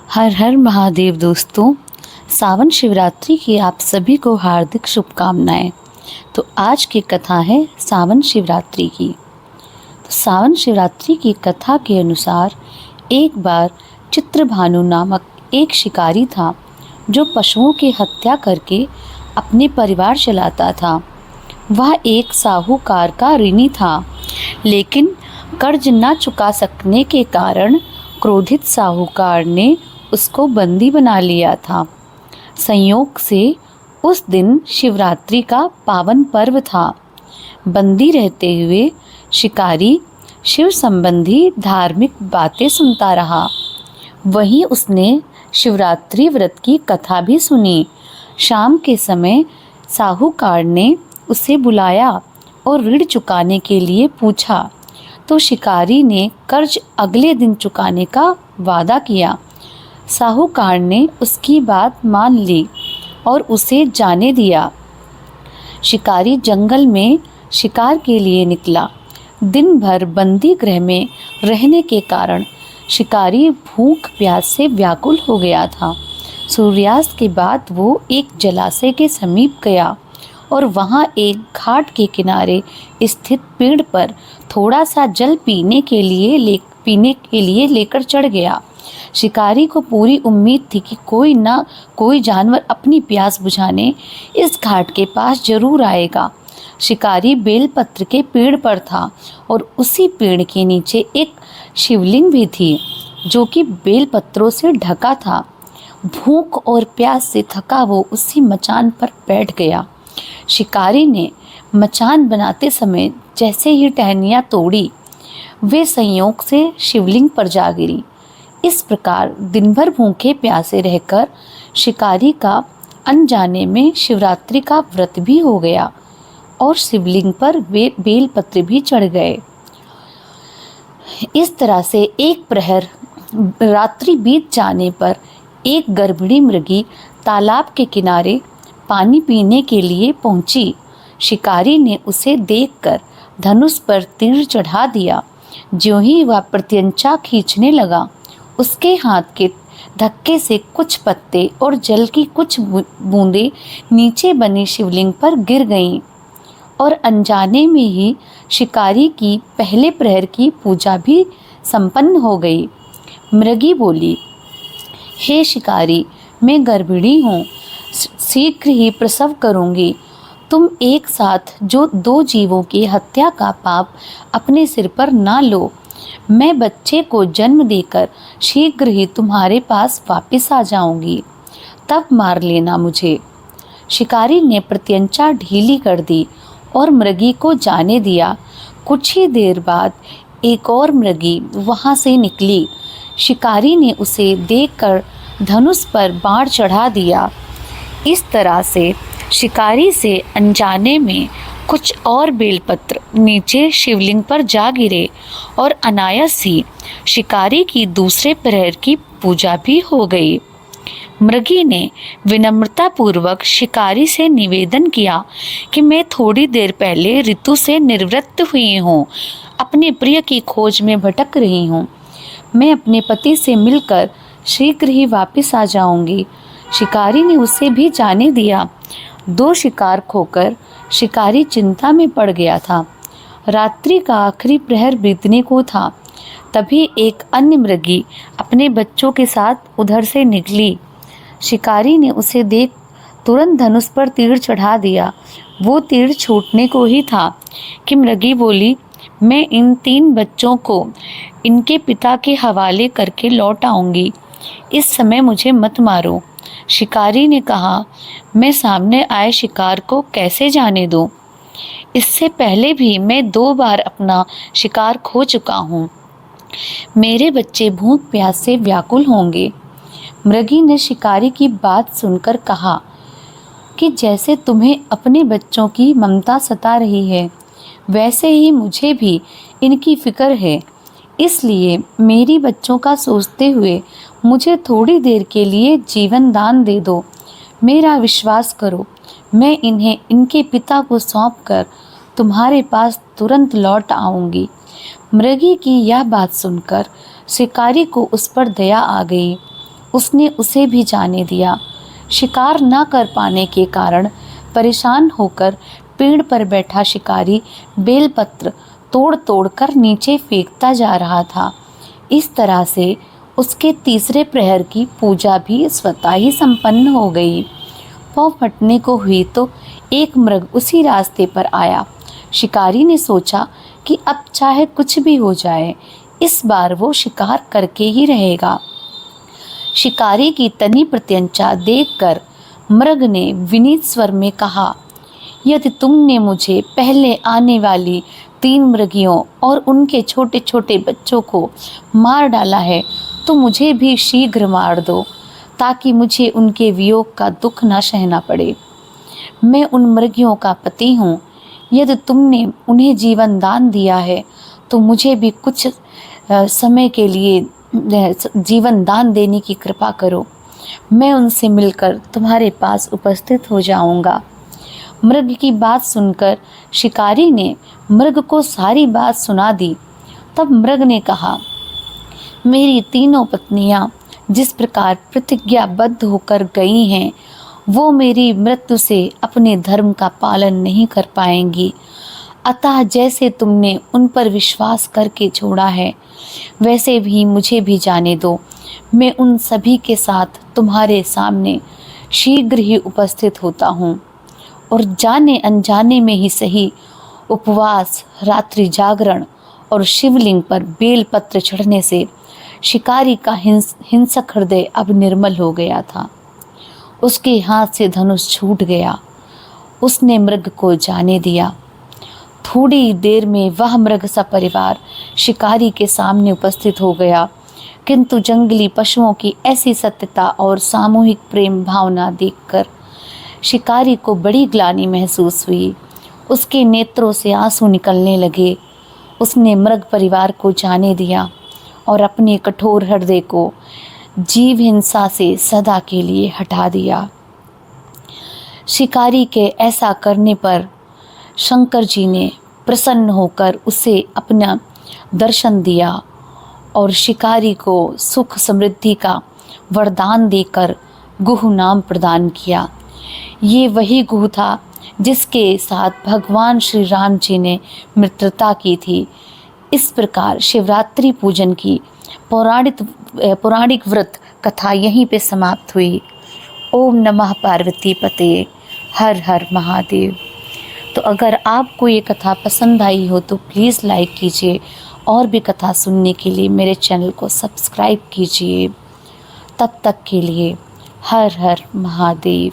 हर हर महादेव दोस्तों, सावन शिवरात्रि की आप सभी को हार्दिक शुभकामनाएं। तो आज की कथा है सावन शिवरात्रि की। तो सावन शिवरात्रि की कथा के अनुसार एक बार चित्रभानु नामक एक शिकारी था जो पशुओं की हत्या करके अपने परिवार चलाता था। वह एक साहूकार का ऋणी था, लेकिन कर्ज न चुका सकने के कारण क्रोधित साहूकार ने उसको बंदी बना लिया था। संयोग से उस दिन शिवरात्रि का पावन पर्व था। बंदी रहते हुए शिकारी शिव संबंधी धार्मिक बातें सुनता रहा। वहीं उसने शिवरात्रि व्रत की कथा भी सुनी। शाम के समय साहूकार ने उसे बुलाया और ऋण चुकाने के लिए पूछा, तो शिकारी ने कर्ज अगले दिन चुकाने का वादा किया। साहूकार ने उसकी बात मान ली और उसे जाने दिया। शिकारी जंगल में शिकार के लिए निकला। दिन भर बंदी गृह में रहने के कारण शिकारी भूख प्यास से व्याकुल हो गया था। सूर्यास्त के बाद वो एक जलाशय के समीप गया और वहाँ एक घाट के किनारे स्थित पेड़ पर थोड़ा सा जल पीने के लिए लेकर चढ़ गया। शिकारी को पूरी उम्मीद थी कि कोई ना कोई जानवर अपनी प्यास बुझाने इस घाट के पास जरूर आएगा। शिकारी बेलपत्र के पेड़ पर था और उसी पेड़ के नीचे एक शिवलिंग भी थी जो कि बेलपत्रों से ढका था। भूख और प्यास से थका वो उसी मचान पर बैठ गया। शिकारी ने मचान बनाते समय जैसे ही टहनियाँ तोड़ी, वे संयोग से शिवलिंग पर जा गिरी। इस प्रकार दिन भर भूखे प्यासे रहकर शिकारी का अनजाने में शिवरात्रि का व्रत भी हो गया और शिवलिंग पर वे बेलपत्र भी चढ़ गए। इस तरह से एक प्रहर रात्रि बीत जाने पर एक गर्भिणी मृगी तालाब के किनारे पानी पीने के लिए पहुंची। शिकारी ने उसे देखकर धनुष पर तीर चढ़ा दिया। ज्यों ही वह प्रत्यंचा खींचने लगा, उसके हाथ के धक्के से कुछ पत्ते और जल की कुछ बूंदें नीचे बनी शिवलिंग पर गिर गईं और अनजाने में ही शिकारी की पहले प्रहर की पूजा भी संपन्न हो गई। मृगी बोली, हे शिकारी, मैं गर्भिणी हूँ, शीघ्र ही प्रसव करूँगी। तुम एक साथ जो दो जीवों की हत्या का पाप अपने सिर पर ना लो। मैं बच्चे को जन्म देकर शीघ्र ही तुम्हारे पास वापस आ जाऊंगी, तब मार लेना मुझे। शिकारी ने प्रत्यंचा ढीली कर दी और मृगी को जाने दिया। कुछ ही देर बाद एक और मृगी वहां से निकली। शिकारी ने उसे देखकर धनुष पर बाण चढ़ा दिया। इस तरह से शिकारी से अनजाने में कुछ और बेलपत्र नीचे शिवलिंग पर जा गिरे और अनायास ही शिकारी की दूसरे प्रहर की पूजा भी हो गई। मृगी ने विनम्रता पूर्वक शिकारी से निवेदन किया कि मैं थोड़ी देर पहले ऋतु से निवृत्त हुई हूँ, अपने प्रिय की खोज में भटक रही हूँ। मैं अपने पति से मिलकर शीघ्र ही वापस आ जाऊंगी। शिकारी ने उसे भी जाने दिया। दो शिकार खोकर शिकारी चिंता में पड़ गया था। रात्रि का आखिरी प्रहर बीतने को था। तभी एक अन्य मृगी अपने बच्चों के साथ उधर से निकली। शिकारी ने उसे देख तुरंत धनुष पर तीर चढ़ा दिया। वो तीर छूटने को ही था कि मृगी बोली, मैं इन 3 बच्चों को इनके पिता के हवाले करके लौट आऊंगी। इस समय मुझे मत मारो। शिकारी ने कहा, मैं सामने आए शिकार को कैसे जाने दूं? इससे पहले भी मैं 2 बार अपना शिकार खो चुका हूँ। मेरे बच्चे भूख प्यास से व्याकुल होंगे। मृगी ने शिकारी की बात सुनकर कहा कि जैसे तुम्हें अपने बच्चों की ममता सता रही है, वैसे ही मुझे भी इनकी फिक्र है। इसलिए मेरी बच्चों का सोचते हुए मुझे थोड़ी देर के लिए जीवन दान दे दो। मेरा विश्वास करो, मैं इन्हें इनके पिता को सौंपकर तुम्हारे पास तुरंत लौट आऊंगी। मृगी की यह बात सुनकर शिकारी को उस पर दया आ गई। उसने उसे भी जाने दिया। शिकार न कर पाने के कारण परेशान होकर पेड़ पर बैठा शिकारी बेलपत्र तोड़ तोड़ कर नीचे फेंकता जा रहा था। इस तरह से उसके तीसरे प्रहर की पूजा भी स्वतः ही संपन्न हो गई। पौ फटने को हुई तो एक मृग उसी रास्ते पर आया। शिकारी ने सोचा कि अब चाहे कुछ भी हो जाए, इस बार वो शिकार करके ही रहेगा। शिकारी की तनी प्रत्यंचा देखकर मृग ने विनीत स्वर में कहा, यदि तुमने मुझे पहले आने वाली 3 मृगियों और उनके छोटे छोटे बच्चों को मार डाला है तो मुझे भी शीघ्र मार दो, ताकि मुझे उनके वियोग का दुख न सहना पड़े। मैं उन मृगियों का पति हूँ। यदि तुमने उन्हें जीवन दान दिया है तो मुझे भी कुछ समय के लिए जीवन दान देने की कृपा करो। मैं उनसे मिलकर तुम्हारे पास उपस्थित हो जाऊंगा। मृग की बात सुनकर शिकारी ने मृग को सारी बात सुना दी। तब मृग ने कहा, मेरी तीनों पत्नियां जिस प्रकार प्रतिज्ञाबद्ध होकर गई हैं, वो मेरी मृत्यु से अपने धर्म का पालन नहीं कर पाएंगी। अतः जैसे तुमने उन पर विश्वास करके छोड़ा है, वैसे भी मुझे भी जाने दो। मैं उन सभी के साथ तुम्हारे सामने शीघ्र ही उपस्थित होता हूँ। और जाने अनजाने में ही सही, उपवास, रात्रि जागरण और शिवलिंग पर बेलपत्र चढ़ने से शिकारी का हिंसक हृदय अब निर्मल हो गया था। उसके हाथ से धनुष छूट गया। उसने मृग को जाने दिया। थोड़ी देर में वह मृग सपरिवार शिकारी के सामने उपस्थित हो गया, किंतु जंगली पशुओं की ऐसी सत्यता और सामूहिक प्रेम भावना देखकर शिकारी को बड़ी ग्लानि महसूस हुई। उसके नेत्रों से आंसू निकलने लगे। उसने मृग परिवार को जाने दिया और अपने कठोर हृदय को जीव हिंसा से सदा के लिए हटा दिया। शिकारी के ऐसा करने पर शंकर जी ने प्रसन्न होकर उसे अपना दर्शन दिया और शिकारी को सुख समृद्धि का वरदान देकर गुह नाम प्रदान किया। ये वही गुह था जिसके साथ भगवान श्री राम जी ने मित्रता की थी। इस प्रकार शिवरात्रि पूजन की पौराणिक व्रत कथा यहीं पे समाप्त हुई। ओम नमः पार्वती पते, हर हर महादेव। तो अगर आपको ये कथा पसंद आई हो तो प्लीज़ लाइक कीजिए और भी कथा सुनने के लिए मेरे चैनल को सब्सक्राइब कीजिए। तब तक के लिए हर हर महादेव।